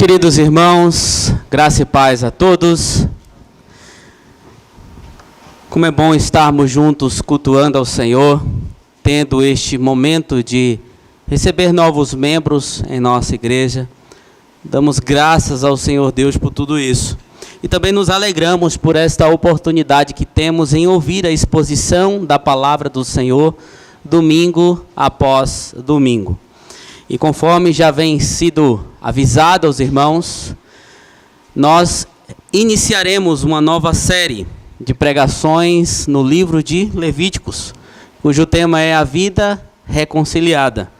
Queridos irmãos, graça e paz a todos. Como é bom estarmos juntos cultuando ao Senhor, tendo este momento de receber novos membros em nossa igreja. Damos graças ao Senhor Deus por tudo isso. E também nos alegramos por esta oportunidade que temos em ouvir a exposição da palavra do Senhor, domingo após domingo. E conforme já vem sido avisado aos irmãos, nós iniciaremos uma nova série de pregações no livro de Levíticos, cujo tema é a vida reconciliada,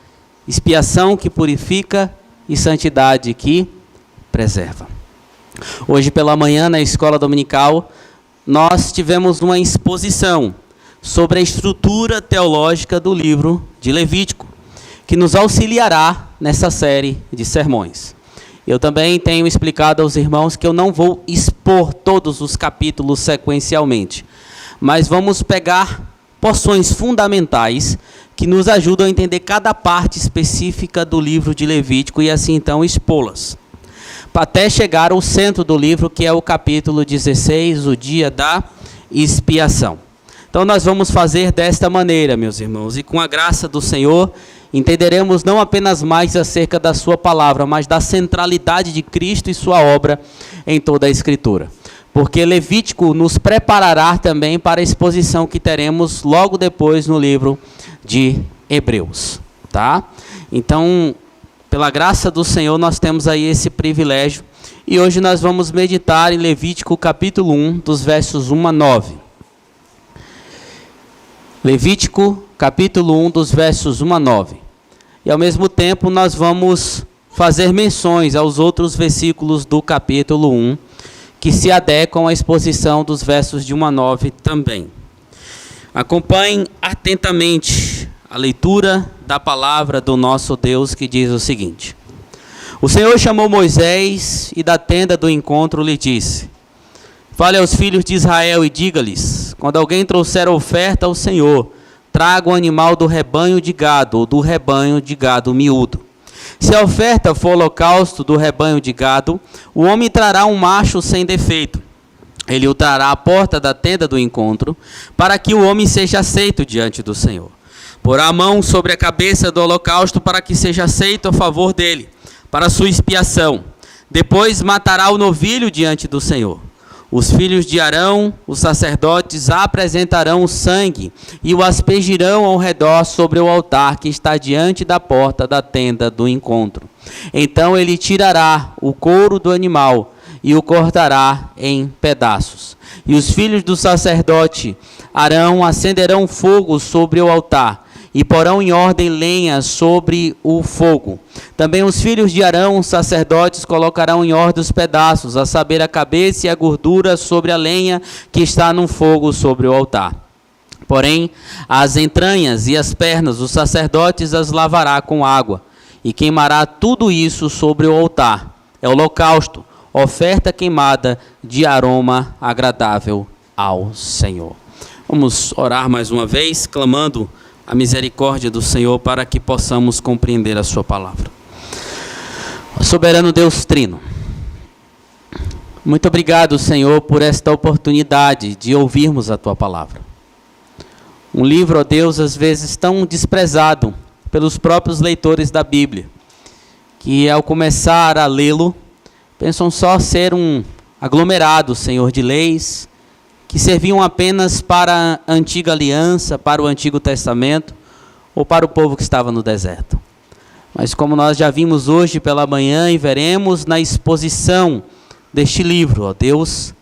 expiação que purifica e santidade que preserva. Hoje pela manhã, na escola dominical, nós tivemos uma exposição sobre a estrutura teológica do livro de Levítico, que nos auxiliará nessa série de sermões. Eu também tenho explicado aos irmãos que eu não vou expor todos os capítulos sequencialmente, mas vamos pegar porções fundamentais que nos ajudam a entender cada parte específica do livro de Levítico e assim então expô-las, até chegar ao centro do livro, que é o capítulo 16, o dia da expiação. Então nós vamos fazer desta maneira, meus irmãos, e com a graça do Senhor, entenderemos não apenas mais acerca da sua palavra, mas da centralidade de Cristo e sua obra em toda a Escritura. Porque Levítico nos preparará também para a exposição que teremos logo depois no livro de Hebreus, tá? Então, pela graça do Senhor, nós temos aí esse privilégio. E hoje nós vamos meditar em Levítico capítulo 1, dos versos 1 a 9. Levítico capítulo 1, dos versos 1 a 9. E ao mesmo tempo nós vamos fazer menções aos outros versículos do capítulo 1, que se adequam à exposição dos versos de 1 a 9 também. Acompanhem atentamente a leitura da palavra do nosso Deus, que diz o seguinte: O Senhor chamou Moisés e da tenda do encontro lhe disse: Fale aos filhos de Israel e diga-lhes: quando alguém trouxer oferta ao Senhor, traga um animal do rebanho de gado ou do rebanho de gado miúdo. Se a oferta for holocausto do rebanho de gado, o homem trará um macho sem defeito. Ele o trará à porta da tenda do encontro, para que o homem seja aceito diante do Senhor. Porá a mão sobre a cabeça do holocausto para que seja aceito a favor dele, para sua expiação. Depois matará o novilho diante do Senhor. Os filhos de Arão, os sacerdotes, apresentarão o sangue e o aspergirão ao redor sobre o altar que está diante da porta da tenda do encontro. Então ele tirará o couro do animal e o cortará em pedaços. E os filhos do sacerdote Arão acenderão fogo sobre o altar e porão em ordem lenha sobre o fogo. Também os filhos de Arão, os sacerdotes, colocarão em ordem os pedaços, a saber, a cabeça e a gordura sobre a lenha que está no fogo sobre o altar. Porém, as entranhas e as pernas, os sacerdotes as lavará com água, e queimará tudo isso sobre o altar. É holocausto, oferta queimada de aroma agradável ao Senhor. Vamos orar mais uma vez, clamando a misericórdia do Senhor para que possamos compreender a sua palavra. Soberano Deus Trino, muito obrigado, Senhor, por esta oportunidade de ouvirmos a tua palavra. Um livro, ó Deus, às vezes tão desprezado pelos próprios leitores da Bíblia, que ao começar a lê-lo, pensam só ser um aglomerado, Senhor, de leis, que serviam apenas para a antiga aliança, para o Antigo Testamento, ou para o povo que estava no deserto. Mas como nós já vimos hoje pela manhã e veremos na exposição deste livro, ó Deus,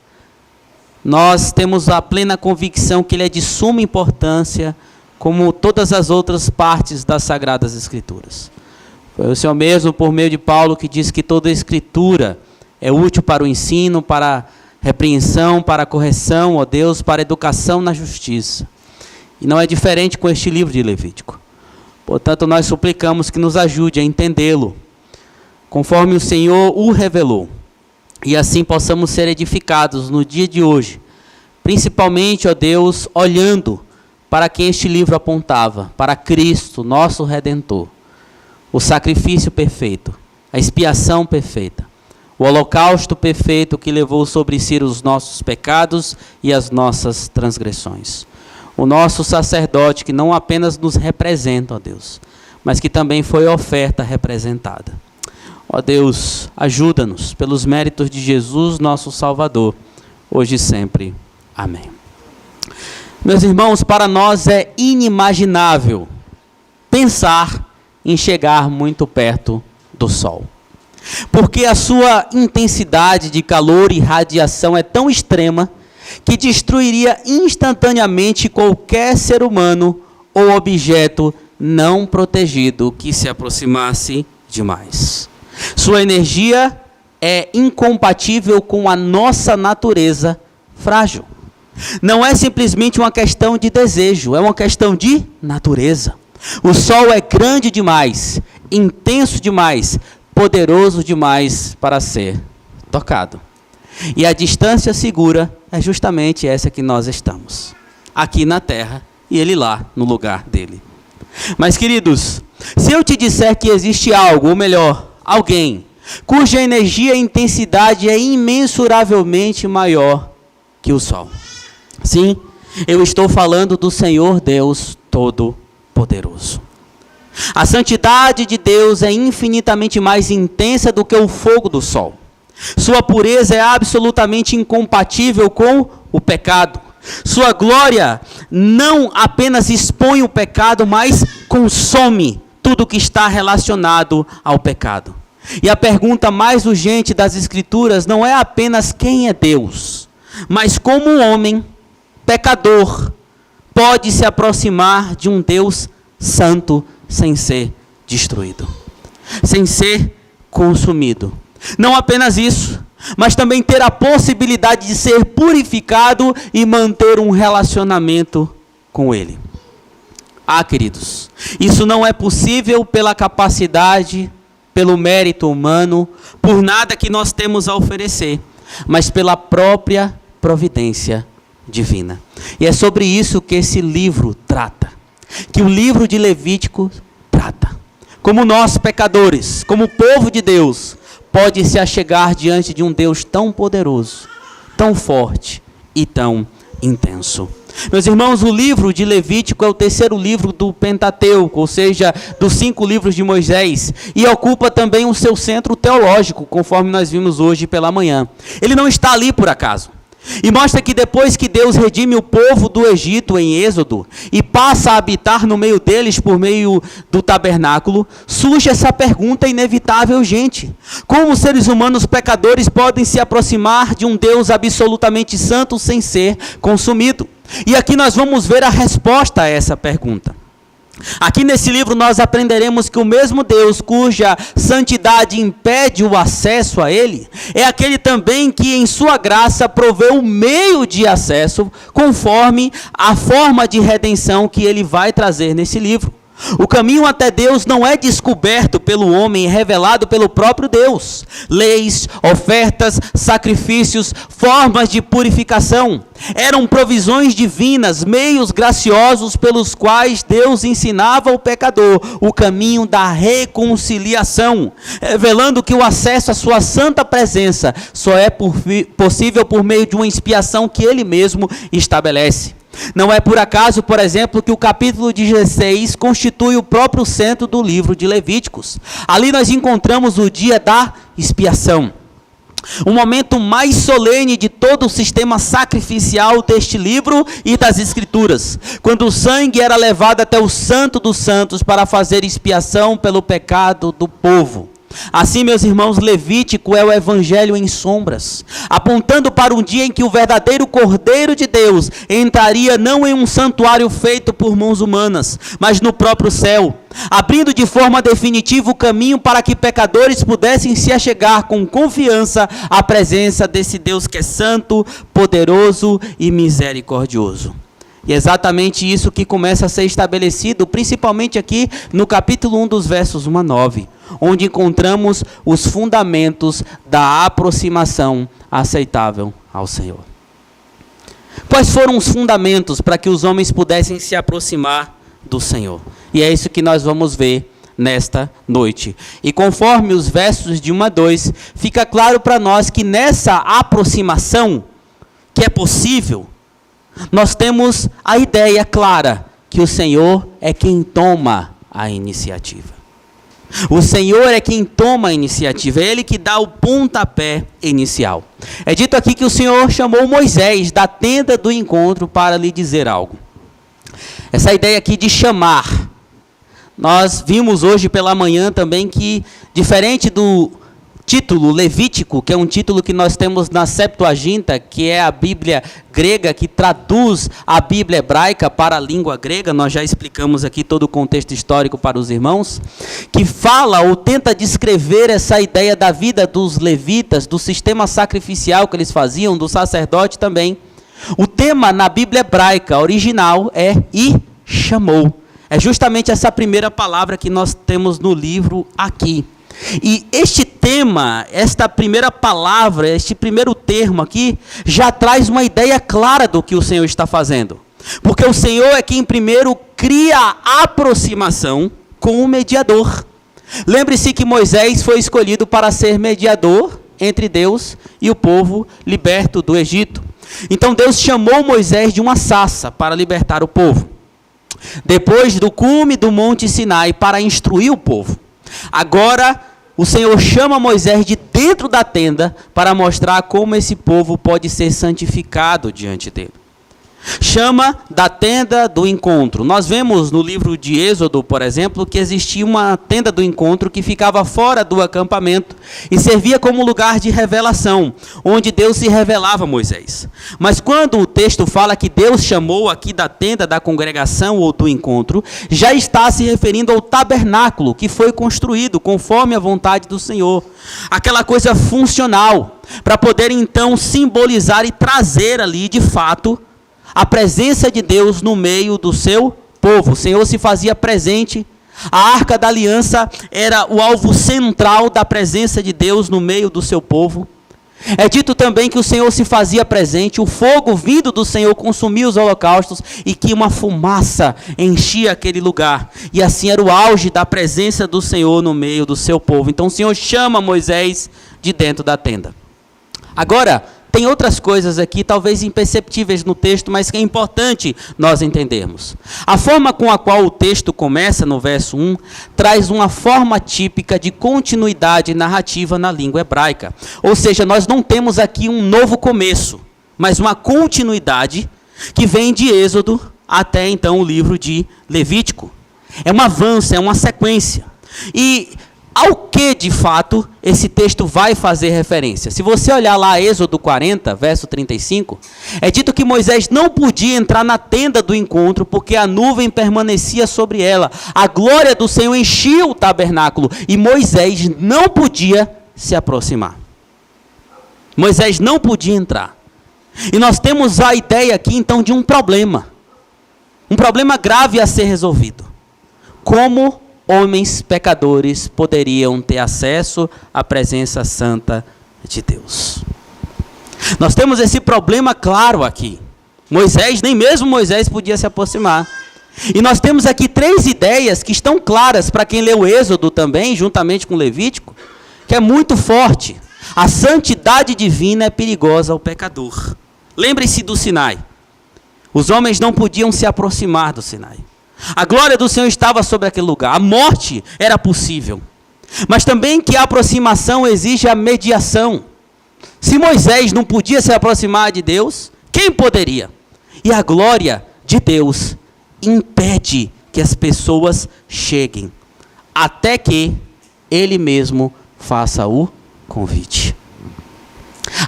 nós temos a plena convicção que ele é de suma importância, como todas as outras partes das Sagradas Escrituras. Foi o Senhor mesmo, por meio de Paulo, que diz que toda a Escritura é útil para o ensino, para a repreensão, para a correção, ó Deus, para a educação na justiça. E não é diferente com este livro de Levítico. Portanto, nós suplicamos que nos ajude a entendê-lo, conforme o Senhor o revelou. E assim possamos ser edificados no dia de hoje, principalmente, ó Deus, olhando para quem este livro apontava, para Cristo, nosso Redentor, o sacrifício perfeito, a expiação perfeita, o holocausto perfeito que levou sobre si os nossos pecados e as nossas transgressões. O nosso sacerdote que não apenas nos representa, ó Deus, mas que também foi oferta representada. Ó Deus, ajuda-nos pelos méritos de Jesus, nosso Salvador, hoje e sempre. Amém. Meus irmãos, para nós é inimaginável pensar em chegar muito perto do Sol, porque a sua intensidade de calor e radiação é tão extrema que destruiria instantaneamente qualquer ser humano ou objeto não protegido que se aproximasse demais. Sua energia é incompatível com a nossa natureza frágil. Não é simplesmente uma questão de desejo, é uma questão de natureza. O Sol é grande demais, intenso demais, poderoso demais para ser tocado. E a distância segura é justamente essa que nós estamos, aqui na Terra e ele lá no lugar dele. Mas, queridos, se eu te disser que existe algo, ou melhor, alguém, cuja energia e intensidade é imensuravelmente maior que o Sol. Sim, eu estou falando do Senhor Deus Todo-Poderoso. A santidade de Deus é infinitamente mais intensa do que o fogo do Sol. Sua pureza é absolutamente incompatível com o pecado. Sua glória não apenas expõe o pecado, mas consome tudo que está relacionado ao pecado. E a pergunta mais urgente das Escrituras não é apenas quem é Deus, mas como um homem pecador pode se aproximar de um Deus santo sem ser destruído, sem ser consumido. Não apenas isso, mas também ter a possibilidade de ser purificado e manter um relacionamento com Ele. Ah, queridos, isso não é possível pela capacidade, pelo mérito humano, por nada que nós temos a oferecer, mas pela própria providência divina. E é sobre isso que esse livro trata, que o livro de Levítico trata. Como nós, pecadores, como povo de Deus, pode se achegar diante de um Deus tão poderoso, tão forte e tão intenso. Meus irmãos, o livro de Levítico é o terceiro livro do Pentateuco, ou seja, dos 5 livros de Moisés, e ocupa também o seu centro teológico, conforme nós vimos hoje pela manhã. Ele não está ali por acaso. E mostra que depois que Deus redime o povo do Egito em Êxodo e passa a habitar no meio deles por meio do tabernáculo, surge essa pergunta inevitável, gente: como os seres humanos pecadores podem se aproximar de um Deus absolutamente santo sem ser consumido? E aqui nós vamos ver a resposta a essa pergunta. Aqui nesse livro nós aprenderemos que o mesmo Deus cuja santidade impede o acesso a Ele, é aquele também que em sua graça proveu o meio de acesso, conforme a forma de redenção que Ele vai trazer nesse livro. O caminho até Deus não é descoberto pelo homem, é revelado pelo próprio Deus. Leis, ofertas, sacrifícios, formas de purificação eram provisões divinas, meios graciosos pelos quais Deus ensinava ao pecador o caminho da reconciliação, revelando que o acesso à sua santa presença só é possível por meio de uma expiação que Ele mesmo estabelece. Não é por acaso, por exemplo, que o capítulo 16 constitui o próprio centro do livro de Levíticos. Ali nós encontramos o dia da expiação, o momento mais solene de todo o sistema sacrificial deste livro e das Escrituras, quando o sangue era levado até o Santo dos Santos para fazer expiação pelo pecado do povo. Assim, meus irmãos, Levítico é o evangelho em sombras, apontando para um dia em que o verdadeiro Cordeiro de Deus entraria não em um santuário feito por mãos humanas, mas no próprio céu, abrindo de forma definitiva o caminho para que pecadores pudessem se achegar com confiança à presença desse Deus que é santo, poderoso e misericordioso. E é exatamente isso que começa a ser estabelecido, principalmente aqui no capítulo 1 dos versos 1 a 9, onde encontramos os fundamentos da aproximação aceitável ao Senhor. Quais foram os fundamentos para que os homens pudessem se aproximar do Senhor? E é isso que nós vamos ver nesta noite. E conforme os versos de 1 a 2, fica claro para nós que nessa aproximação, que é possível, nós temos a ideia clara que o Senhor é quem toma a iniciativa. O Senhor é quem toma a iniciativa, é Ele que dá o pontapé inicial. É dito aqui que o Senhor chamou Moisés da tenda do encontro para lhe dizer algo. Essa ideia aqui de chamar, nós vimos hoje pela manhã também que, diferente do título levítico, que é um título que nós temos na Septuaginta, que é a Bíblia grega, que traduz a Bíblia hebraica para a língua grega, nós já explicamos aqui todo o contexto histórico para os irmãos, que fala ou tenta descrever essa ideia da vida dos levitas, do sistema sacrificial que eles faziam, do sacerdote também. O tema na Bíblia hebraica original é "e chamou". É justamente essa primeira palavra que nós temos no livro aqui. E este tema, esta primeira palavra, este primeiro termo aqui, já traz uma ideia clara do que o Senhor está fazendo. Porque o Senhor é quem primeiro cria a aproximação com o mediador. Lembre-se que Moisés foi escolhido para ser mediador entre Deus e o povo liberto do Egito. Então Deus chamou Moisés de uma sarça para libertar o povo. Depois do cume do Monte Sinai para instruir o povo. Agora o Senhor chama Moisés de dentro da tenda para mostrar como esse povo pode ser santificado diante dele. Chama da tenda do encontro. Nós vemos no livro de Êxodo, por exemplo, que existia uma tenda do encontro que ficava fora do acampamento e servia como lugar de revelação, onde Deus se revelava a Moisés. Mas quando o texto fala que Deus chamou aqui da tenda da congregação ou do encontro, já está se referindo ao tabernáculo que foi construído conforme a vontade do Senhor. Aquela coisa funcional, para poder então simbolizar e trazer ali de fato a presença de Deus no meio do seu povo. O Senhor se fazia presente. A Arca da Aliança era o alvo central da presença de Deus no meio do seu povo. É dito também que o Senhor se fazia presente, o fogo vindo do Senhor consumia os holocaustos e que uma fumaça enchia aquele lugar. E assim era o auge da presença do Senhor no meio do seu povo. Então o Senhor chama Moisés de dentro da tenda. Agora, tem outras coisas aqui, talvez imperceptíveis no texto, mas que é importante nós entendermos. A forma com a qual o texto começa, no verso 1, traz uma forma típica de continuidade narrativa na língua hebraica. Ou seja, nós não temos aqui um novo começo, mas uma continuidade que vem de Êxodo até então o livro de Levítico. É um avanço, é uma sequência. E ao que, de fato, esse texto vai fazer referência? Se você olhar lá Êxodo 40, verso 35, é dito que Moisés não podia entrar na tenda do encontro porque a nuvem permanecia sobre ela. A glória do Senhor enchia o tabernáculo e Moisés não podia se aproximar. Moisés não podia entrar. E nós temos a ideia aqui, então, de um problema grave a ser resolvido. Como homens pecadores poderiam ter acesso à presença santa de Deus? Nós temos esse problema claro aqui. Nem mesmo Moisés podia se aproximar. E nós temos aqui 3 ideias que estão claras para quem leu Êxodo também, juntamente com Levítico, que é muito forte. A santidade divina é perigosa ao pecador. Lembre-se do Sinai. Os homens não podiam se aproximar do Sinai. A glória do Senhor estava sobre aquele lugar. A morte era possível. Mas também que a aproximação exige a mediação. Se Moisés não podia se aproximar de Deus, quem poderia? E a glória de Deus impede que as pessoas cheguem, até que Ele mesmo faça o convite.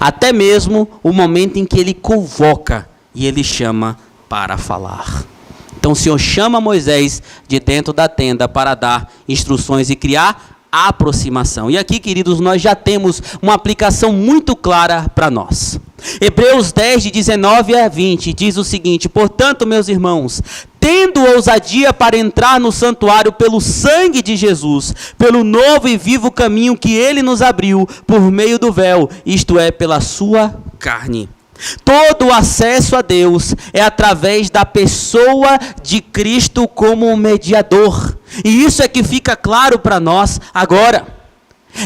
Até mesmo o momento em que Ele convoca e Ele chama para falar. Então o Senhor chama Moisés de dentro da tenda para dar instruções e criar a aproximação. E aqui, queridos, nós já temos uma aplicação muito clara para nós. Hebreus 10, de 19 a 20, diz o seguinte: portanto, meus irmãos, tendo ousadia para entrar no santuário pelo sangue de Jesus, pelo novo e vivo caminho que Ele nos abriu por meio do véu, isto é, pela sua carne. Todo o acesso a Deus é através da pessoa de Cristo como mediador. E isso é que fica claro para nós agora.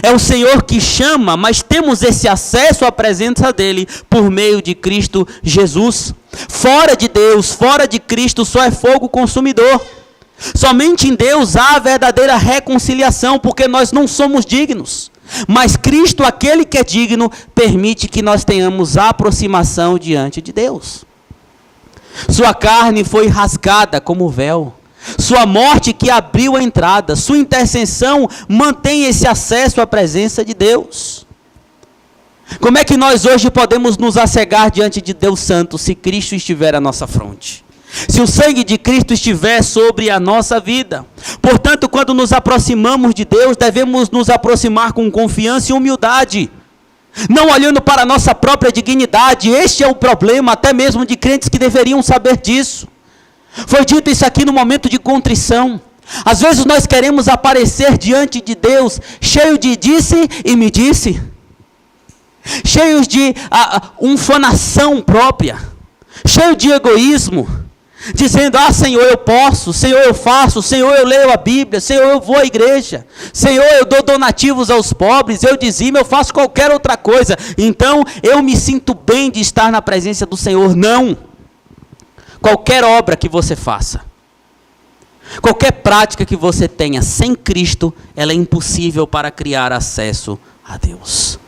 É o Senhor que chama, mas temos esse acesso à presença dele por meio de Cristo Jesus. Fora de Deus, fora de Cristo, só é fogo consumidor. Somente em Deus há a verdadeira reconciliação, porque nós não somos dignos. Mas Cristo, aquele que é digno, permite que nós tenhamos aproximação diante de Deus. Sua carne foi rasgada como véu. Sua morte que abriu a entrada, sua intercessão mantém esse acesso à presença de Deus. Como é que nós hoje podemos nos assegar diante de Deus Santo se Cristo estiver à nossa fronte? Se o sangue de Cristo estiver sobre a nossa vida? Portanto, quando nos aproximamos de Deus, devemos nos aproximar com confiança e humildade, não olhando para a nossa própria dignidade. Este é o problema, até mesmo de crentes que deveriam saber disso. Foi dito isso aqui no momento de contrição. Às vezes nós queremos aparecer diante de Deus cheio de disse e me disse, cheios de ufanação própria, cheio de egoísmo, dizendo: Senhor, eu posso, Senhor, eu faço, Senhor, eu leio a Bíblia, Senhor, eu vou à igreja, Senhor, eu dou donativos aos pobres, eu dizimo, eu faço qualquer outra coisa, então eu me sinto bem de estar na presença do Senhor. Não. Qualquer obra que você faça, qualquer prática que você tenha sem Cristo, ela é impossível para criar acesso a Deus.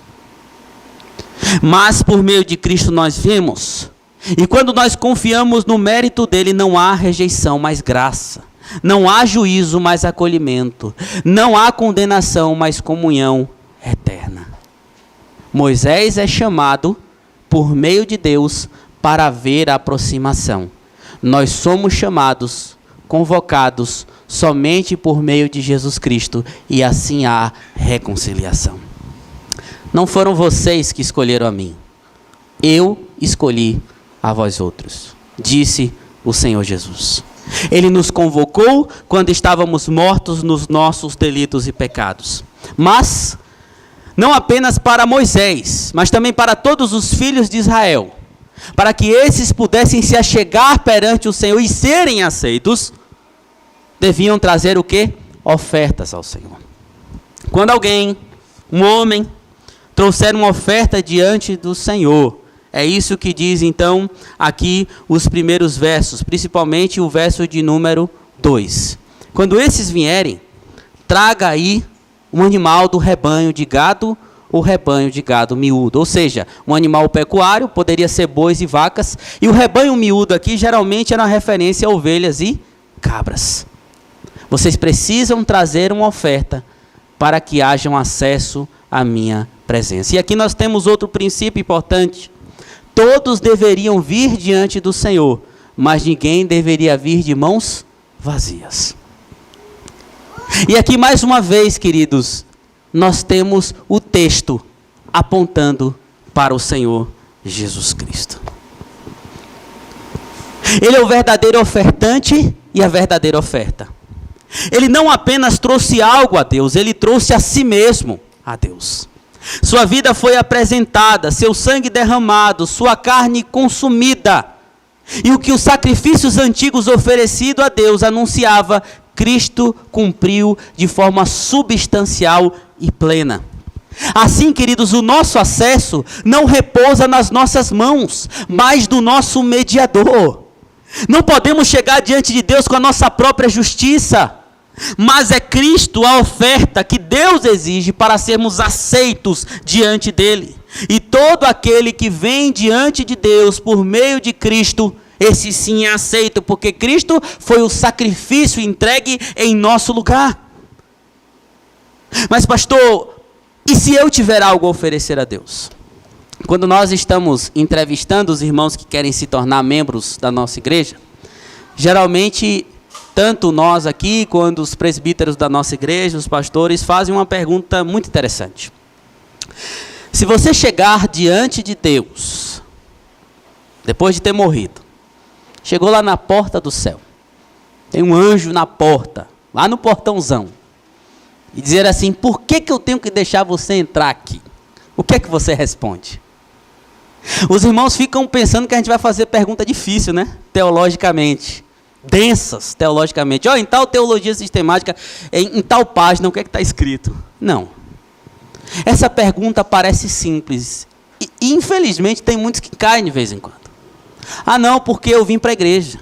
Mas por meio de Cristo nós vemos, e quando nós confiamos no mérito dele, não há rejeição, mas graça. Não há juízo, mas acolhimento. Não há condenação, mas comunhão eterna. Moisés é chamado por meio de Deus para haver aproximação. Nós somos chamados, convocados, somente por meio de Jesus Cristo, e assim há reconciliação. Não foram vocês que escolheram a mim, eu escolhi a vós outros, disse o Senhor Jesus. Ele nos convocou quando estávamos mortos nos nossos delitos e pecados. Mas, não apenas para Moisés, mas também para todos os filhos de Israel, para que esses pudessem se achegar perante o Senhor e serem aceitos, deviam trazer o quê? Ofertas ao Senhor. Quando alguém, um homem, trouxer uma oferta diante do Senhor, é isso que diz então aqui os primeiros versos, principalmente o verso de número 2. Quando esses vierem, traga aí um animal do rebanho de gado ou rebanho de gado miúdo, ou seja, um animal pecuário, poderia ser bois e vacas, e o rebanho miúdo aqui geralmente era uma referência a ovelhas e cabras. Vocês precisam trazer uma oferta para que haja um acesso à minha presença. E aqui nós temos outro princípio importante. Todos deveriam vir diante do Senhor, mas ninguém deveria vir de mãos vazias. E aqui mais uma vez, queridos, nós temos o texto apontando para o Senhor Jesus Cristo. Ele é o verdadeiro ofertante e a verdadeira oferta. Ele não apenas trouxe algo a Deus, ele trouxe a si mesmo a Deus. Sua vida foi apresentada, seu sangue derramado, sua carne consumida. E o que os sacrifícios antigos oferecidos a Deus anunciava, Cristo cumpriu de forma substancial e plena. Assim, queridos, o nosso acesso não repousa nas nossas mãos, mas do nosso mediador. Não podemos chegar diante de Deus com a nossa própria justiça, mas é Cristo a oferta que Deus exige para sermos aceitos diante dele. E todo aquele que vem diante de Deus por meio de Cristo, esse sim é aceito, porque Cristo foi o sacrifício entregue em nosso lugar. Mas pastor, e se eu tiver algo a oferecer a Deus? Quando nós estamos entrevistando os irmãos que querem se tornar membros da nossa igreja, geralmente, tanto nós aqui, quanto os presbíteros da nossa igreja, os pastores, fazem uma pergunta muito interessante. Se você chegar diante de Deus, depois de ter morrido, chegou lá na porta do céu, tem um anjo na porta, lá no portãozão, e dizer assim: por que eu tenho que deixar você entrar aqui? O que é que você responde? Os irmãos ficam pensando que a gente vai fazer pergunta difícil, né? Teologicamente. densas teologicamente. Em tal teologia sistemática, em tal página, o que é que está escrito? Não. Essa pergunta parece simples. E infelizmente tem muitos que caem de vez em quando. Não, porque eu vim para a igreja.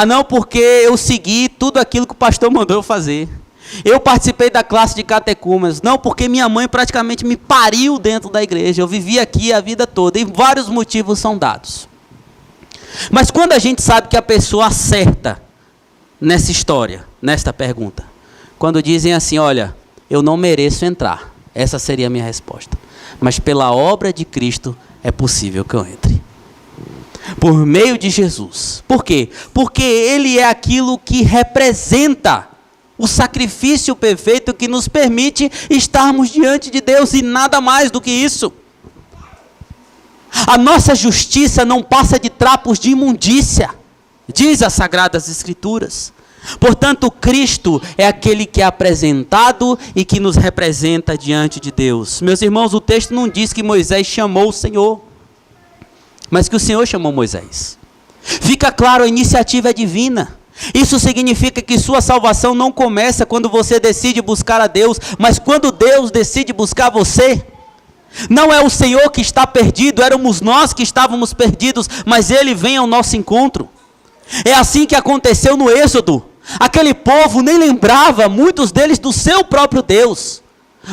Não, porque eu segui tudo aquilo que o pastor mandou eu fazer. Eu participei da classe de catecúmenos. Não, porque minha mãe praticamente me pariu dentro da igreja. Eu vivi aqui a vida toda. E vários motivos são dados. Mas quando a gente sabe que a pessoa acerta nessa história, nesta pergunta, quando dizem assim, olha, eu não mereço entrar. Essa seria a minha resposta. Mas pela obra de Cristo é possível que eu entre. Por meio de Jesus. Por quê? Porque Ele é aquilo que representa o sacrifício perfeito que nos permite estarmos diante de Deus e nada mais do que isso. A nossa justiça não passa de trapos de imundícia, diz as Sagradas Escrituras. Portanto, Cristo é aquele que é apresentado e que nos representa diante de Deus. Meus irmãos, o texto não diz que Moisés chamou o Senhor, mas que o Senhor chamou Moisés. Fica claro, a iniciativa é divina. Isso significa que sua salvação não começa quando você decide buscar a Deus, mas quando Deus decide buscar você. Não é o Senhor que está perdido, éramos nós que estávamos perdidos, mas Ele vem ao nosso encontro. É assim que aconteceu no Êxodo. Aquele povo nem lembrava, muitos deles, do seu próprio Deus.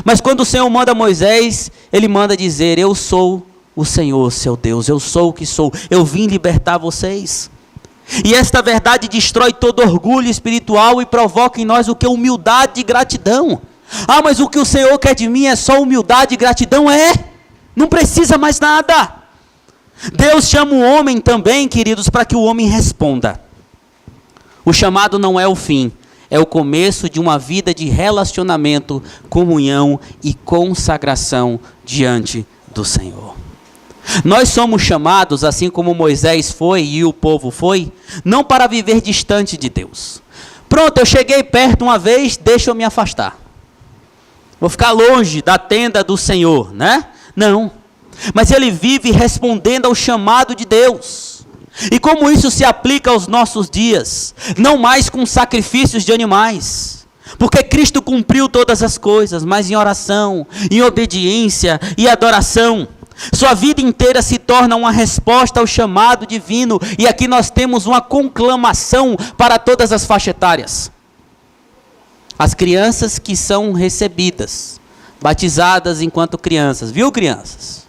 Mas quando o Senhor manda Moisés, Ele manda dizer, eu sou o Senhor, seu Deus, eu sou o que sou, eu vim libertar vocês. E esta verdade destrói todo orgulho espiritual e provoca em nós o que? Humildade e gratidão. Mas o que o Senhor quer de mim é só humildade e gratidão? Não precisa mais nada. Deus chama o homem também, queridos, para que o homem responda. O chamado não é o fim, é o começo de uma vida de relacionamento, comunhão e consagração diante do Senhor. Nós somos chamados, assim como Moisés foi e o povo foi, não para viver distante de Deus. Pronto, eu cheguei perto uma vez, deixa eu me afastar. Vou ficar longe da tenda do Senhor, né? Não. Mas ele vive respondendo ao chamado de Deus. E como isso se aplica aos nossos dias? Não mais com sacrifícios de animais. Porque Cristo cumpriu todas as coisas, mas em oração, em obediência e adoração. Sua vida inteira se torna uma resposta ao chamado divino. E aqui nós temos uma conclamação para todas as faixas etárias. As crianças que são recebidas, batizadas enquanto crianças. Viu, crianças?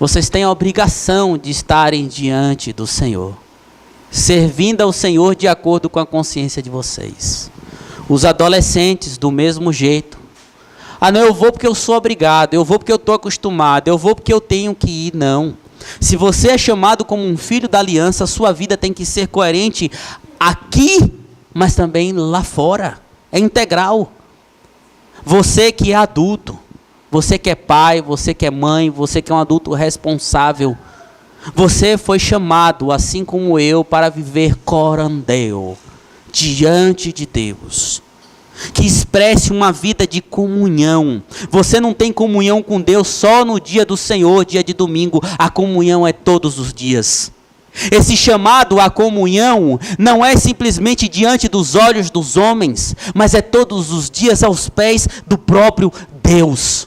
Vocês têm a obrigação de estarem diante do Senhor, servindo ao Senhor de acordo com a consciência de vocês. Os adolescentes, do mesmo jeito. Não, eu vou porque eu sou obrigado, eu vou porque eu estou acostumado, eu vou porque eu tenho que ir. Não. Se você é chamado como um filho da aliança, a sua vida tem que ser coerente aqui, mas também lá fora. É integral. Você que é adulto, você que é pai, você que é mãe, você que é um adulto responsável, você foi chamado, assim como eu, para viver corandeu, diante de Deus. Que expresse uma vida de comunhão. Você não tem comunhão com Deus só no dia do Senhor, dia de domingo. A comunhão é todos os dias. Esse chamado à comunhão não é simplesmente diante dos olhos dos homens, mas é todos os dias aos pés do próprio Deus.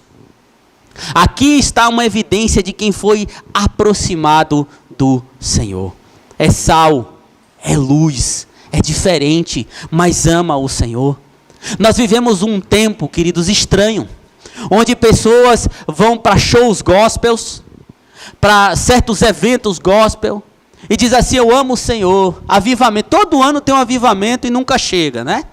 Aqui está uma evidência de quem foi aproximado do Senhor. É sal, é luz, é diferente, mas ama o Senhor. Nós vivemos um tempo, queridos, estranho, onde pessoas vão para shows gospels, para certos eventos gospel, e diz assim, eu amo o Senhor, avivamento, todo ano tem um avivamento e nunca chega, né?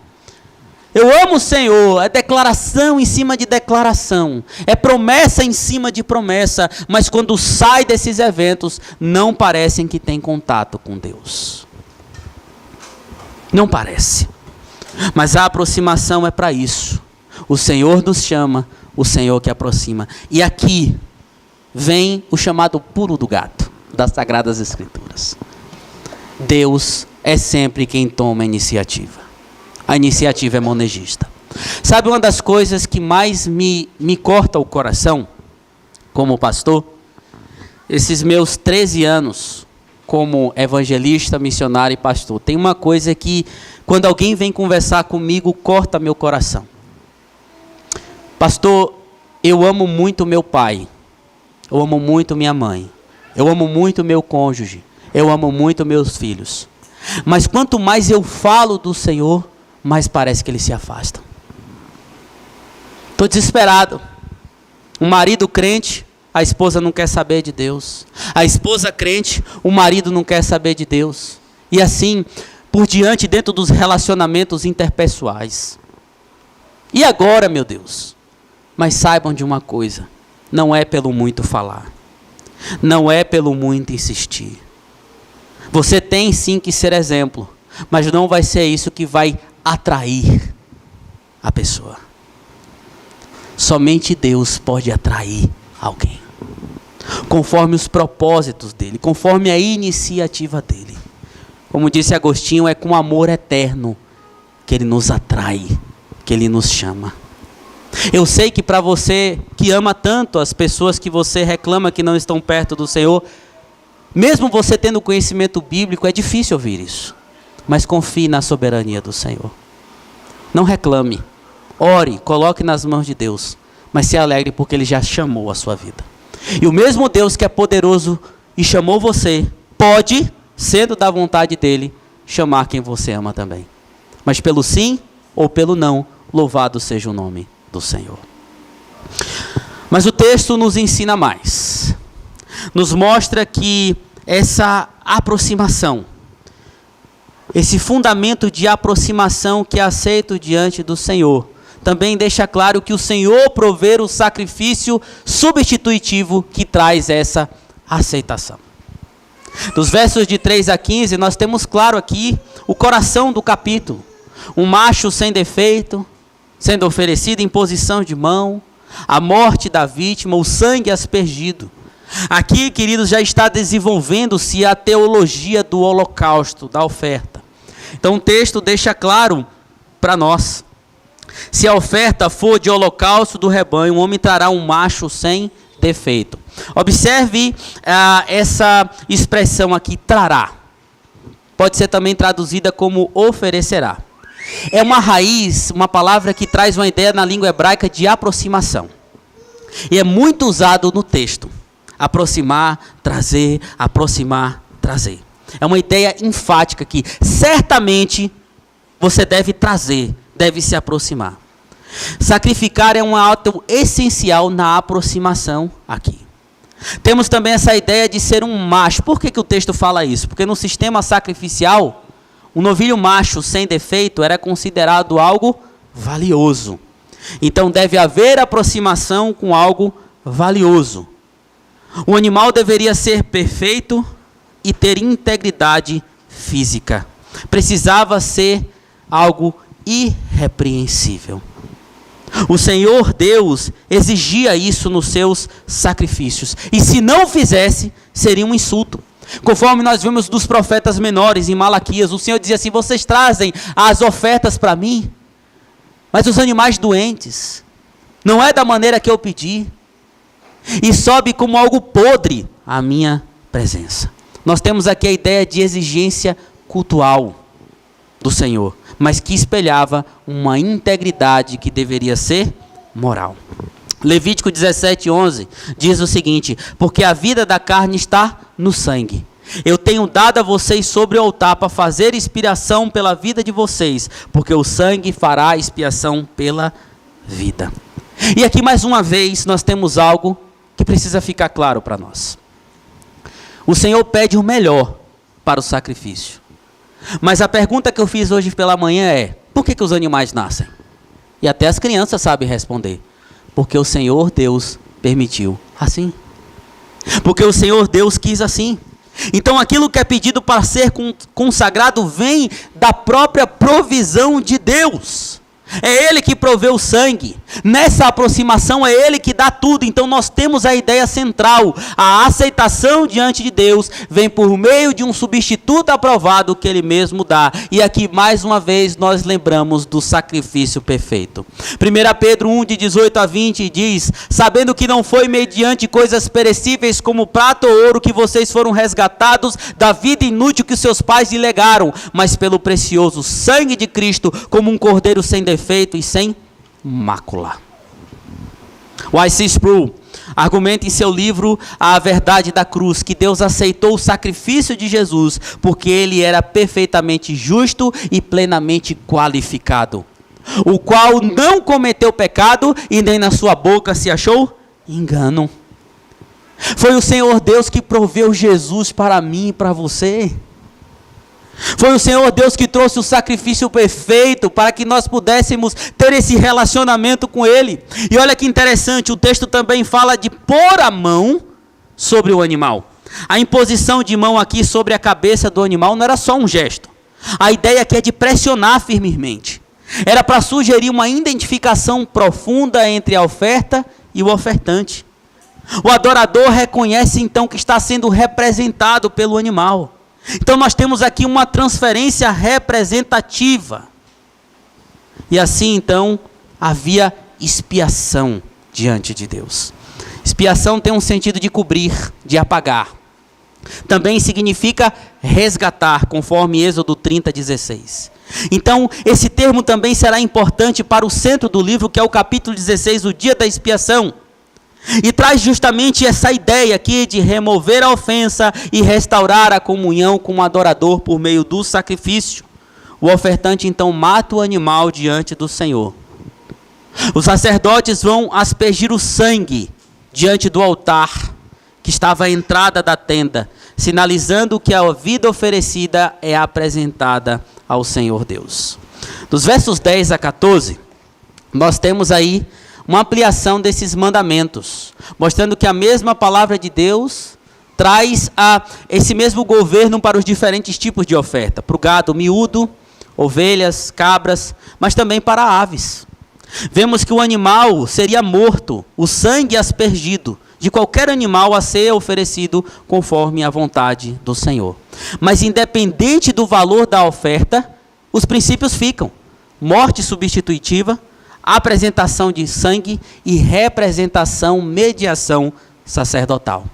Eu amo o Senhor, é declaração em cima de declaração, é promessa em cima de promessa, mas quando sai desses eventos, não parecem que tem contato com Deus. Não parece. Mas a aproximação é para isso. O Senhor nos chama, o Senhor que aproxima. E aqui vem o chamado pulo do gato das Sagradas Escrituras. Deus é sempre quem toma a iniciativa. A iniciativa é monegista. Sabe uma das coisas que mais me corta o coração, como pastor? Esses meus 13 anos como evangelista, missionário e pastor, tem uma coisa que, quando alguém vem conversar comigo, corta meu coração. Pastor, eu amo muito meu pai, eu amo muito minha mãe, eu amo muito meu cônjuge, eu amo muito meus filhos. Mas quanto mais eu falo do Senhor, mais parece que eles se afastam. Estou desesperado. Um marido crente, a esposa não quer saber de Deus. A esposa crente, o marido não quer saber de Deus. E assim, por diante, dentro dos relacionamentos interpessoais. E agora, meu Deus? Mas saibam de uma coisa, não é pelo muito falar. Não é pelo muito insistir. Você tem sim que ser exemplo, mas não vai ser isso que vai atrair a pessoa. Somente Deus pode atrair alguém, conforme os propósitos dele, conforme a iniciativa dele. Como disse Agostinho, é com amor eterno que ele nos atrai, que ele nos chama. Eu sei que para você que ama tanto as pessoas que você reclama que não estão perto do Senhor, mesmo você tendo conhecimento bíblico, é difícil ouvir isso. Mas confie na soberania do Senhor. Não reclame. Ore, coloque nas mãos de Deus, mas se alegre porque Ele já chamou a sua vida. E o mesmo Deus que é poderoso e chamou você, pode, sendo da vontade dEle, chamar quem você ama também. Mas pelo sim ou pelo não, louvado seja o nome do Senhor. Mas o texto nos ensina mais. Nos mostra que essa aproximação, esse fundamento de aproximação que é aceito diante do Senhor, também deixa claro que o Senhor provê o sacrifício substitutivo que traz essa aceitação. Dos versos de 3 a 15, nós temos claro aqui o coração do capítulo. Um macho sem defeito, sendo oferecido em posição de mão, a morte da vítima, o sangue aspergido. Aqui, queridos, já está desenvolvendo-se a teologia do holocausto, da oferta. Então o texto deixa claro para nós. Se a oferta for de holocausto do rebanho, o homem trará um macho sem defeito. Observe essa expressão aqui, trará. Pode ser também traduzida como oferecerá. É uma raiz, uma palavra que traz uma ideia na língua hebraica de aproximação. E é muito usado no texto. Aproximar, trazer, aproximar, trazer. É uma ideia enfática que certamente você deve trazer, deve se aproximar. Sacrificar é um ato essencial na aproximação aqui. Temos também essa ideia de ser um macho. Por que o texto fala isso? Porque no sistema sacrificial, o novilho macho sem defeito era considerado algo valioso. Então deve haver aproximação com algo valioso. O animal deveria ser perfeito e ter integridade física. Precisava ser algo irrepreensível. O Senhor Deus exigia isso nos seus sacrifícios. E se não fizesse, seria um insulto. Conforme nós vimos dos profetas menores em Malaquias, o Senhor dizia assim: vocês trazem as ofertas para mim, mas os animais doentes, não é da maneira que eu pedi, e sobe como algo podre à minha presença. Nós temos aqui a ideia de exigência cultual do Senhor, mas que espelhava uma integridade que deveria ser moral. Levítico 17:11 diz o seguinte: porque a vida da carne está no sangue. Eu tenho dado a vocês sobre o altar para fazer expiação pela vida de vocês, porque o sangue fará expiação pela vida. E aqui mais uma vez nós temos algo que precisa ficar claro para nós. O Senhor pede o melhor para o sacrifício. Mas a pergunta que eu fiz hoje pela manhã é: por que os animais nascem? E até as crianças sabem responder: porque o Senhor Deus permitiu assim. Porque o Senhor Deus quis assim. Então aquilo que é pedido para ser consagrado vem da própria provisão de Deus. É Ele que provê o sangue. Nessa aproximação é Ele que dá tudo. Então nós temos a ideia central. A aceitação diante de Deus vem por meio de um substituto aprovado que Ele mesmo dá. E aqui mais uma vez nós lembramos do sacrifício perfeito. 1 Pedro 1, de 18 a 20 diz: sabendo que não foi mediante coisas perecíveis como prata ou ouro que vocês foram resgatados da vida inútil que seus pais lhe legaram, mas pelo precioso sangue de Cristo, como um cordeiro sem defeito e sem mácula. Y.C. Sproul argumenta em seu livro A Verdade da Cruz que Deus aceitou o sacrifício de Jesus porque ele era perfeitamente justo e plenamente qualificado, o qual não cometeu pecado e nem na sua boca se achou engano. Foi o Senhor Deus que proveu Jesus para mim e para você. Foi o Senhor Deus que trouxe o sacrifício perfeito para que nós pudéssemos ter esse relacionamento com Ele. E olha que interessante, o texto também fala de pôr a mão sobre o animal. A imposição de mão aqui sobre a cabeça do animal não era só um gesto. A ideia aqui é de pressionar firmemente. Era para sugerir uma identificação profunda entre a oferta e o ofertante. O adorador reconhece então que está sendo representado pelo animal. Então nós temos aqui uma transferência representativa. E assim então havia expiação diante de Deus. Expiação tem um sentido de cobrir, de apagar. Também significa resgatar, conforme Êxodo 30:16. Então esse termo também será importante para o centro do livro, que é o capítulo 16, o dia da expiação. E traz justamente essa ideia aqui de remover a ofensa e restaurar a comunhão com o adorador por meio do sacrifício. O ofertante então mata o animal diante do Senhor. Os sacerdotes vão aspergir o sangue diante do altar que estava à entrada da tenda, sinalizando que a vida oferecida é apresentada ao Senhor Deus. Dos versos 10 a 14, nós temos aí uma ampliação desses mandamentos, mostrando que a mesma palavra de Deus traz esse mesmo governo para os diferentes tipos de oferta, para o gado miúdo, ovelhas, cabras, mas também para aves. Vemos que o animal seria morto, o sangue aspergido, de qualquer animal a ser oferecido conforme a vontade do Senhor. Mas independente do valor da oferta, os princípios ficam: morte substitutiva, apresentação de sangue e representação, mediação sacerdotal.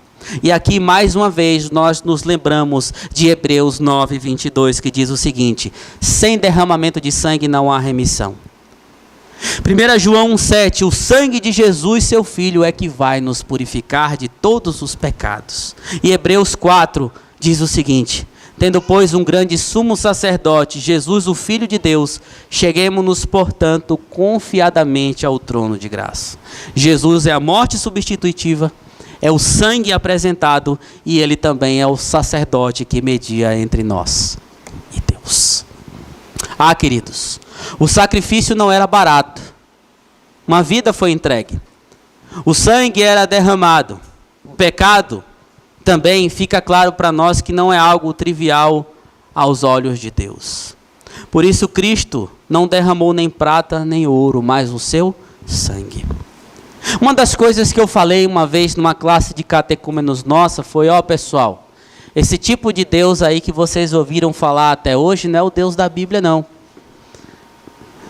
E aqui mais uma vez nós nos lembramos de Hebreus 9:22, que diz o seguinte: sem derramamento de sangue não há remissão. 1 João 1:7, o sangue de Jesus, seu Filho, é que vai nos purificar de todos os pecados. E Hebreus 4 diz o seguinte: tendo, pois, um grande sumo sacerdote, Jesus, o Filho de Deus, cheguemo-nos, portanto, confiadamente ao trono de graça. Jesus é a morte substitutiva, é o sangue apresentado, e Ele também é o sacerdote que media entre nós e Deus. Ah, queridos, o sacrifício não era barato. Uma vida foi entregue. O sangue era derramado. O pecado também fica claro para nós que não é algo trivial aos olhos de Deus. Por isso Cristo não derramou nem prata nem ouro, mas o seu sangue. Uma das coisas que eu falei uma vez numa classe de catecúmenos nossa foi: ó pessoal, esse tipo de Deus aí que vocês ouviram falar até hoje não é o Deus da Bíblia não.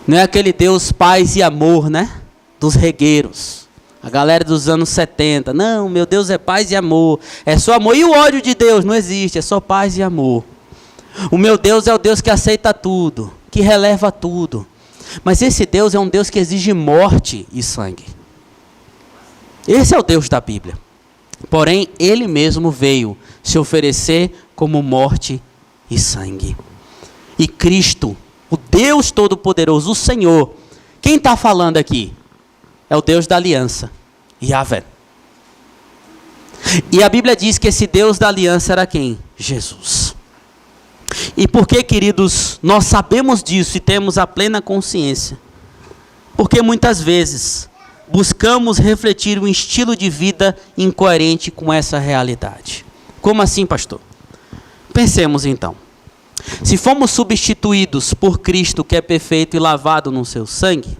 Não é aquele Deus paz e amor, né? Dos regueiros. A galera dos anos 70, não, meu Deus é paz e amor, é só amor. E o ódio de Deus não existe, é só paz e amor. O meu Deus é o Deus que aceita tudo, que releva tudo. Mas esse Deus é um Deus que exige morte e sangue. Esse é o Deus da Bíblia. Porém, Ele mesmo veio se oferecer como morte e sangue. E Cristo, o Deus Todo-Poderoso, o Senhor, quem está falando aqui? É o Deus da aliança, Yahvé. E a Bíblia diz que esse Deus da aliança era quem? Jesus. E por que, queridos, nós sabemos disso e temos a plena consciência? Porque muitas vezes buscamos refletir um estilo de vida incoerente com essa realidade. Como assim, pastor? Pensemos então. Se fomos substituídos por Cristo, que é perfeito e lavado no seu sangue,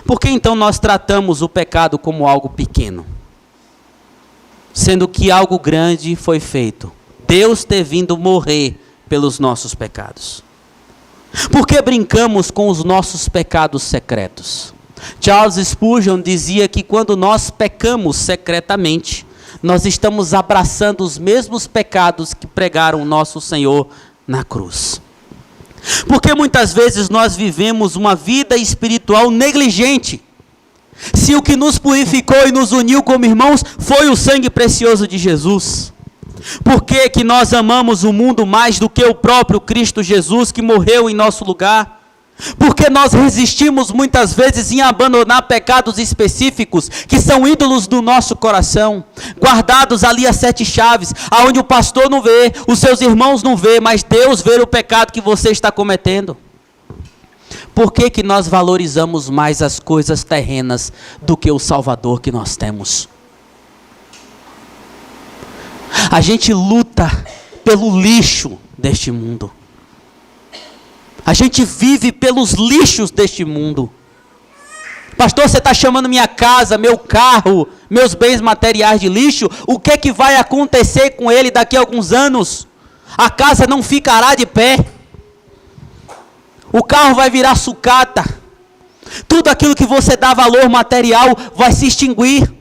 por que então nós tratamos o pecado como algo pequeno? Sendo que algo grande foi feito. Deus ter vindo morrer pelos nossos pecados. Por que brincamos com os nossos pecados secretos? Charles Spurgeon dizia que quando nós pecamos secretamente, nós estamos abraçando os mesmos pecados que pregaram o nosso Senhor na cruz. Porque muitas vezes nós vivemos uma vida espiritual negligente. Se o que nos purificou e nos uniu como irmãos foi o sangue precioso de Jesus. Por que que nós amamos o mundo mais do que o próprio Cristo Jesus que morreu em nosso lugar? Porque nós resistimos muitas vezes em abandonar pecados específicos que são ídolos do nosso coração, guardados ali as 7 chaves, aonde o pastor não vê, os seus irmãos não vê, mas Deus vê o pecado que você está cometendo. Por que que nós valorizamos mais as coisas terrenas do que o Salvador que nós temos? A gente luta pelo lixo deste mundo. A gente vive pelos lixos deste mundo. Pastor, você está chamando minha casa, meu carro, meus bens materiais de lixo? O que é que vai acontecer com ele daqui a alguns anos? A casa não ficará de pé. O carro vai virar sucata. Tudo aquilo que você dá valor material vai se extinguir.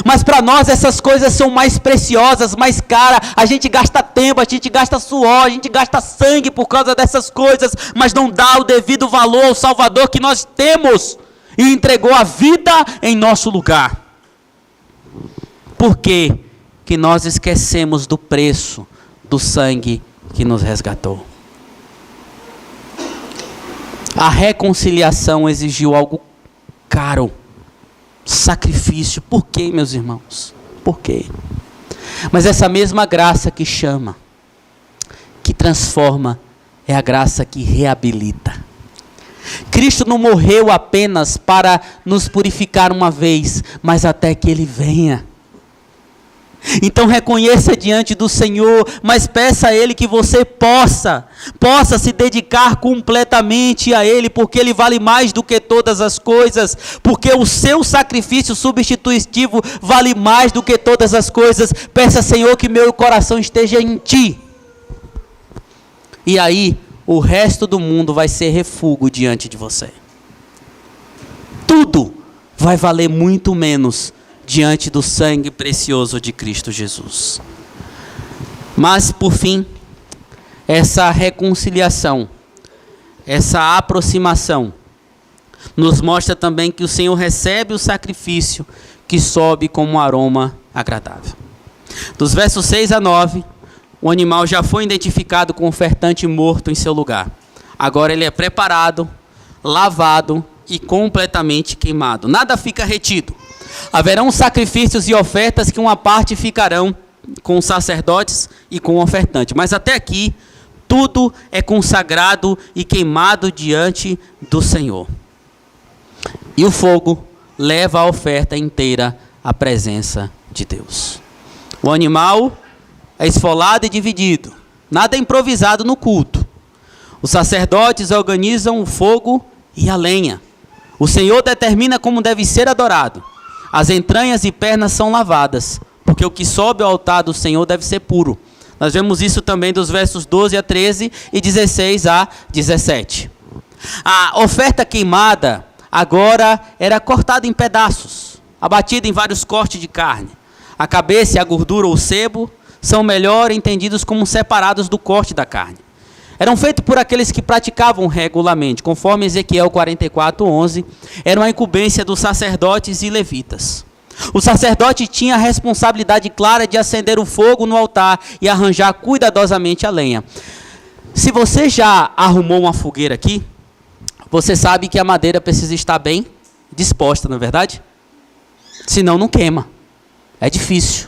Mas para nós essas coisas são mais preciosas, mais caras. A gente gasta tempo, a gente gasta suor, a gente gasta sangue por causa dessas coisas, mas não dá o devido valor ao Salvador que nós temos e entregou a vida em nosso lugar. Por que que nós esquecemos do preço do sangue que nos resgatou? A reconciliação exigiu algo caro. Sacrifício. Por quê, meus irmãos? Por quê? Mas essa mesma graça que chama, que transforma, é a graça que reabilita. Cristo não morreu apenas para nos purificar uma vez, mas até que Ele venha. Então reconheça diante do Senhor, mas peça a Ele que você possa se dedicar completamente a Ele, porque Ele vale mais do que todas as coisas, porque o seu sacrifício substitutivo vale mais do que todas as coisas. Peça, Senhor, que meu coração esteja em Ti. E aí, o resto do mundo vai ser refúgio diante de você. Tudo vai valer muito menos diante do sangue precioso de Cristo Jesus. Mas, por fim, essa reconciliação, essa aproximação, nos mostra também que o Senhor recebe o sacrifício que sobe como um aroma agradável. Dos versos 6 a 9, o animal já foi identificado com o ofertante morto em seu lugar. Agora ele é preparado, lavado e completamente queimado. Nada fica retido. Haverão sacrifícios e ofertas que uma parte ficarão com os sacerdotes e com o ofertante. Mas até aqui, tudo é consagrado e queimado diante do Senhor. E o fogo leva a oferta inteira à presença de Deus. O animal é esfolado e dividido. Nada é improvisado no culto. Os sacerdotes organizam o fogo e a lenha. O Senhor determina como deve ser adorado. As entranhas e pernas são lavadas, porque o que sobe ao altar do Senhor deve ser puro. Nós vemos isso também dos versos 12 a 13 e 16 a 17. A oferta queimada agora era cortada em pedaços, abatida em vários cortes de carne. A cabeça e a gordura ou sebo são melhor entendidos como separados do corte da carne. Eram feitos por aqueles que praticavam regularmente, conforme Ezequiel 44:11, era uma incumbência dos sacerdotes e levitas. O sacerdote tinha a responsabilidade clara de acender o fogo no altar e arranjar cuidadosamente a lenha. Se você já arrumou uma fogueira aqui, você sabe que a madeira precisa estar bem disposta, não é verdade? Senão não queima. É difícil.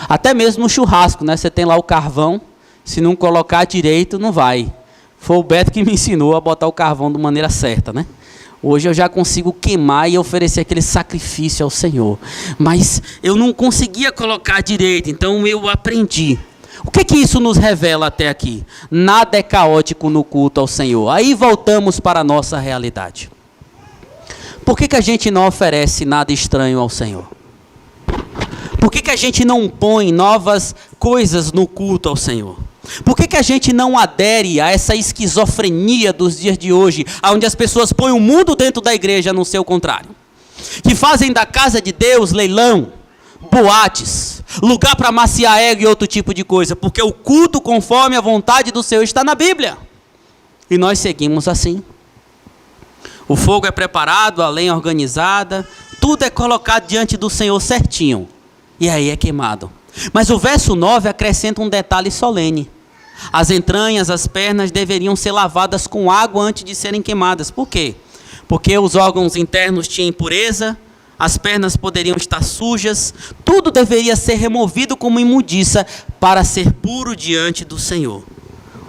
Até mesmo no churrasco, né? Você tem lá o carvão. Se não colocar direito, não vai. Foi o Beto que me ensinou a botar o carvão de maneira certa, né? Hoje eu já consigo queimar e oferecer aquele sacrifício ao Senhor. Mas eu não conseguia colocar direito, então eu aprendi. O que isso nos revela até aqui? Nada é caótico no culto ao Senhor. Aí voltamos para a nossa realidade. Por que a gente não oferece nada estranho ao Senhor? Por que a gente não põe novas coisas no culto ao Senhor? Por que a gente não adere a essa esquizofrenia dos dias de hoje, onde as pessoas põem o mundo dentro da igreja no seu contrário? Que fazem da casa de Deus leilão, boates, lugar para maciar ego e outro tipo de coisa, porque o culto conforme a vontade do Senhor está na Bíblia. E nós seguimos assim. O fogo é preparado, a lenha organizada, tudo é colocado diante do Senhor certinho. E aí é queimado. Mas o verso 9 acrescenta um detalhe solene. As entranhas, as pernas deveriam ser lavadas com água antes de serem queimadas. Por quê? Porque os órgãos internos tinham impureza, as pernas poderiam estar sujas, tudo deveria ser removido como imundiça para ser puro diante do Senhor.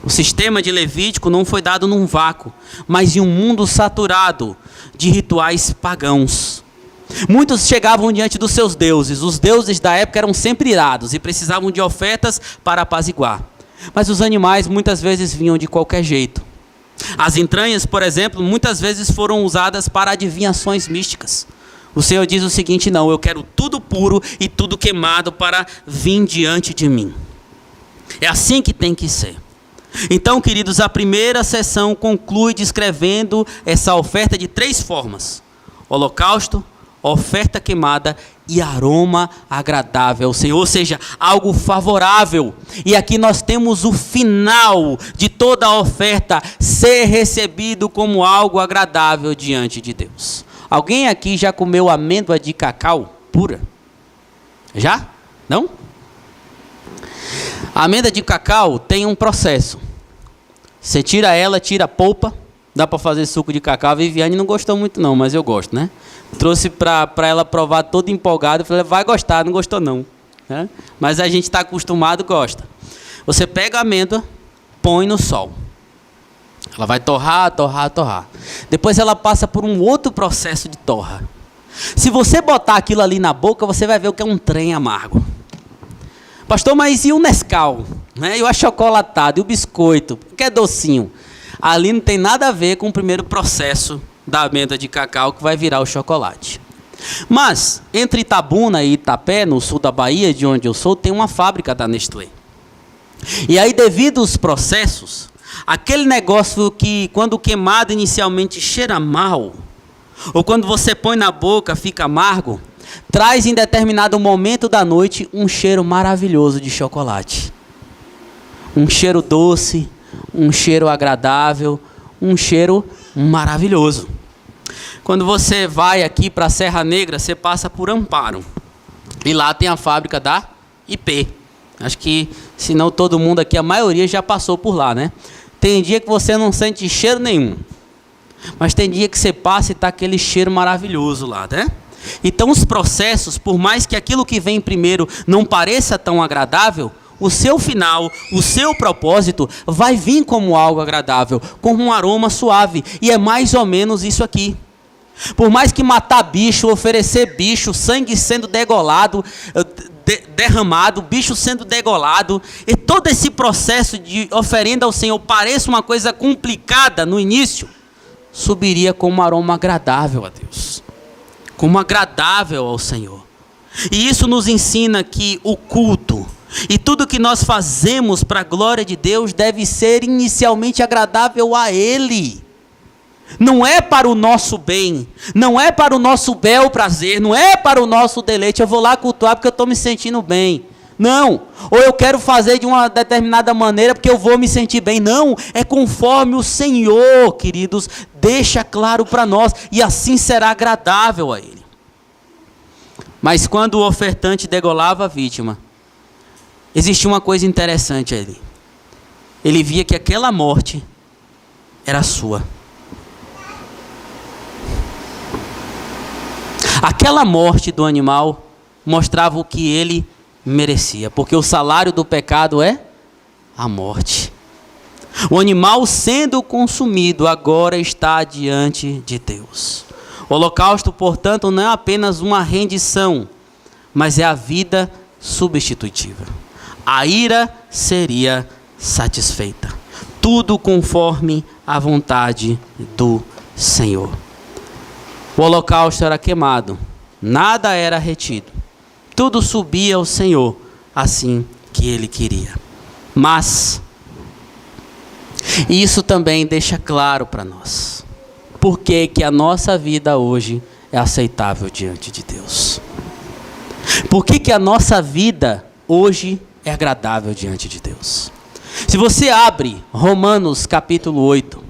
O sistema de Levítico não foi dado num vácuo, mas em um mundo saturado de rituais pagãos. Muitos chegavam diante dos seus deuses. Os deuses da época eram sempre irados e precisavam de ofertas para apaziguar. Mas os animais muitas vezes vinham de qualquer jeito. As entranhas, por exemplo, muitas vezes foram usadas para adivinhações místicas. O Senhor diz o seguinte: não, eu quero tudo puro e tudo queimado para vir diante de mim. É assim que tem que ser. Então, queridos, a primeira sessão conclui descrevendo essa oferta de 3 formas: holocausto, oferta queimada e aroma agradável ao Senhor, ou seja, algo favorável. E aqui nós temos o final de toda a oferta, ser recebido como algo agradável diante de Deus. Alguém aqui já comeu amêndoa de cacau pura? Já? Não? A amêndoa de cacau tem um processo. Você tira ela, tira a polpa, dá para fazer suco de cacau. A Viviane não gostou muito não, mas eu gosto, né? Trouxe para ela provar toda empolgada. Falei, vai gostar, não gostou não. Né? Mas a gente está acostumado, gosta. Você pega a amêndoa, põe no sol. Ela vai torrar, torrar, torrar. Depois ela passa por um outro processo de torra. Se você botar aquilo ali na boca, você vai ver o que é um trem amargo. Pastor, mas e o Nescau? Né? E o achocolatado, e o biscoito, que é docinho? Ali não tem nada a ver com o primeiro processo da amêndoa de cacau, que vai virar o chocolate. Mas, entre Itabuna e Itapé, no sul da Bahia, de onde eu sou, tem uma fábrica da Nestlé. E aí, devido aos processos, aquele negócio que, quando queimado inicialmente, cheira mal, ou quando você põe na boca, fica amargo, traz em determinado momento da noite um cheiro maravilhoso de chocolate. Um cheiro doce, um cheiro agradável, um cheiro maravilhoso. Quando você vai aqui para a Serra Negra, você passa por Amparo. E lá tem a fábrica da IP. Acho que, se não todo mundo aqui, a maioria já passou por lá, né? Tem dia que você não sente cheiro nenhum. Mas tem dia que você passa e está aquele cheiro maravilhoso lá, né? Então os processos, por mais que aquilo que vem primeiro não pareça tão agradável, o seu final, o seu propósito vai vir como algo agradável, como um aroma suave. E é mais ou menos isso aqui. Por mais que matar bicho, oferecer bicho, sangue sendo degolado, derramado, bicho sendo degolado, e todo esse processo de oferenda ao Senhor pareça uma coisa complicada no início, subiria como um aroma agradável a Deus, como agradável ao Senhor. E isso nos ensina que o culto e tudo que nós fazemos para a glória de Deus deve ser inicialmente agradável a Ele. Não é para o nosso bem, não é para o nosso bel prazer, não é para o nosso deleite. Eu vou lá cultuar porque eu estou me sentindo bem. Não. Ou eu quero fazer de uma determinada maneira porque eu vou me sentir bem. Não. É conforme o Senhor, queridos, deixa claro para nós. E assim será agradável a Ele. Mas quando o ofertante degolava a vítima, existia uma coisa interessante ali. Ele via que aquela morte era sua. Aquela morte do animal mostrava o que ele merecia, porque o salário do pecado é a morte. O animal sendo consumido agora está diante de Deus. O holocausto, portanto, não é apenas uma rendição, mas é a vida substitutiva. a ira seria satisfeita. Tudo conforme a vontade do Senhor. O holocausto era queimado, nada era retido. Tudo subia ao Senhor, assim que Ele queria. Mas, isso também deixa claro para nós, por que a nossa vida hoje é aceitável diante de Deus. Por que a nossa vida hoje é agradável diante de Deus. Se você abre Romanos capítulo 8,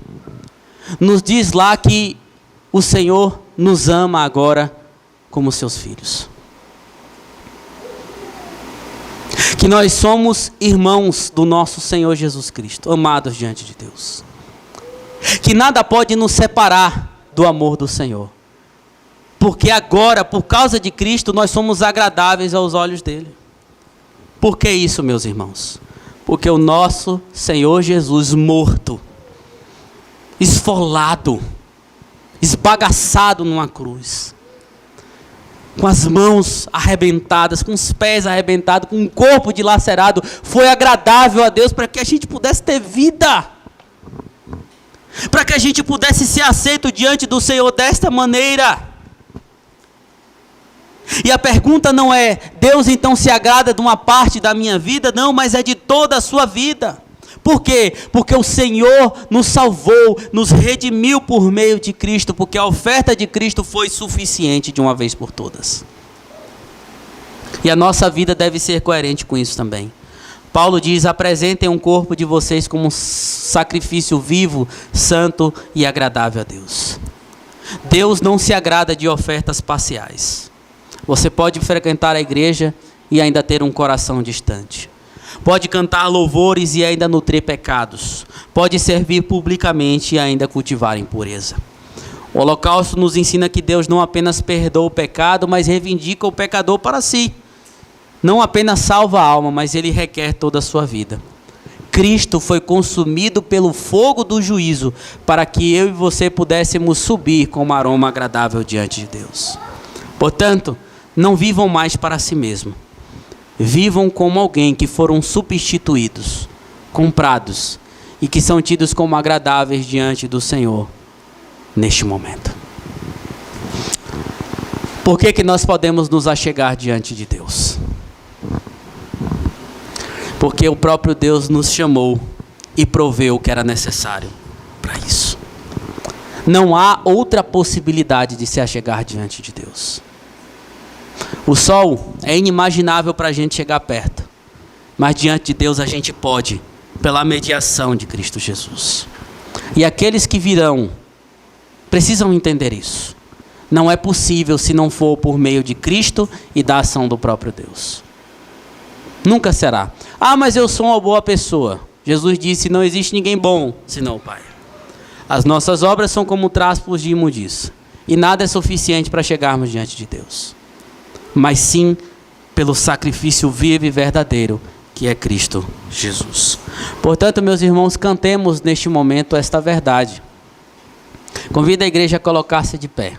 nos diz lá que o Senhor nos ama agora como seus filhos. Que nós somos irmãos do nosso Senhor Jesus Cristo, amados diante de Deus. Que nada pode nos separar do amor do Senhor. Porque agora, por causa de Cristo, nós somos agradáveis aos olhos dele. Por que isso, meus irmãos? Porque o nosso Senhor Jesus morto, esfolado, esbagaçado numa cruz, com as mãos arrebentadas, com os pés arrebentados, com o corpo dilacerado, foi agradável a Deus para que a gente pudesse ter vida, para que a gente pudesse ser aceito diante do Senhor desta maneira. E a pergunta não é, Deus então se agrada de uma parte da minha vida? Não, mas é de toda a sua vida. Por quê? Porque o Senhor nos salvou, nos redimiu por meio de Cristo, porque a oferta de Cristo foi suficiente de uma vez por todas. E a nossa vida deve ser coerente com isso também. Paulo diz, apresentem um corpo de vocês como um sacrifício vivo, santo e agradável a Deus. Deus não se agrada de ofertas parciais. Você pode frequentar a igreja e ainda ter um coração distante. Pode cantar louvores e ainda nutrir pecados. Pode servir publicamente e ainda cultivar impureza. O holocausto nos ensina que Deus não apenas perdoa o pecado, mas reivindica o pecador para si. Não apenas salva a alma, mas ele requer toda a sua vida. Cristo foi consumido pelo fogo do juízo para que eu e você pudéssemos subir com um aroma agradável diante de Deus. Portanto, não vivam mais para si mesmo. Vivam como alguém que foram substituídos, comprados e que são tidos como agradáveis diante do Senhor neste momento. Por que nós podemos nos achegar diante de Deus? Porque o próprio Deus nos chamou e proveu o que era necessário para isso. Não há outra possibilidade de se achegar diante de Deus. O sol é inimaginável para a gente chegar perto, mas diante de Deus a gente pode, pela mediação de Cristo Jesus. E aqueles que virão precisam entender isso. Não é possível se não for por meio de Cristo e da ação do próprio Deus. Nunca será. Ah, mas eu sou uma boa pessoa. Jesus disse, não existe ninguém bom senão o Pai. As nossas obras são como trapos de imundícia, e nada é suficiente para chegarmos diante de Deus. Mas sim pelo sacrifício vivo e verdadeiro, que é Cristo Jesus. Portanto, meus irmãos, cantemos neste momento esta verdade. Convido a igreja a colocar-se de pé.